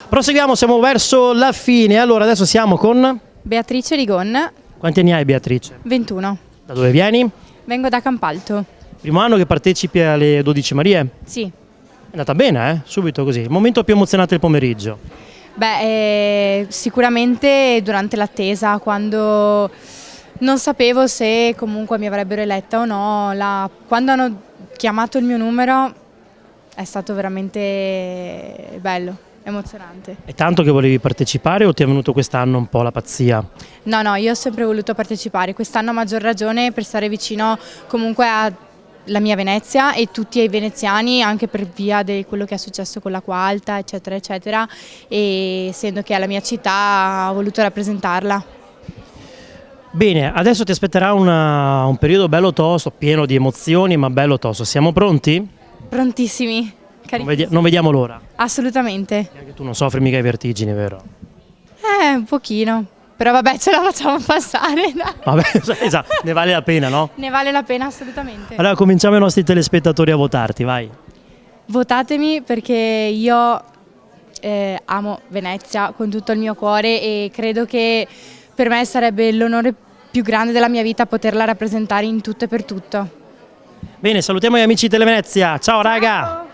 Proseguiamo, siamo verso la fine. Allora, adesso siamo con... Beatrice Rigon, Quanti anni hai, Beatrice? 21. Da dove vieni? Vengo da Campalto. Primo anno che partecipi alle 12 Marie? Sì. È andata bene, Subito così. Il momento più emozionante del pomeriggio. Sicuramente durante l'attesa, quando non sapevo se comunque mi avrebbero eletta o no, quando hanno chiamato il mio numero è stato veramente bello, emozionante. È tanto che volevi partecipare o ti è venuto quest'anno un po' la pazzia? No, io ho sempre voluto partecipare, quest'anno a maggior ragione per stare vicino comunque alla mia Venezia e tutti i veneziani, anche per via di quello che è successo con l'acqua alta, eccetera, eccetera, e essendo che è la mia città ho voluto rappresentarla. Bene, adesso ti aspetterà un periodo bello tosto, pieno di emozioni, ma bello tosto. Siamo pronti? Prontissimi, Non vediamo l'ora. assolutamente. Anche tu non soffri mica i vertigini, vero? Un pochino, però vabbè ce la facciamo passare, dai. Vabbè, esatto, ne vale la pena, no? Ne vale la pena assolutamente. Allora cominciamo i nostri telespettatori a votarti, vai. Votatemi perché io amo Venezia con tutto il mio cuore e credo che per me sarebbe l'onore più grande della mia vita poterla rappresentare in tutto e per tutto. Bene, salutiamo gli amici di Televenezia. Ciao raga!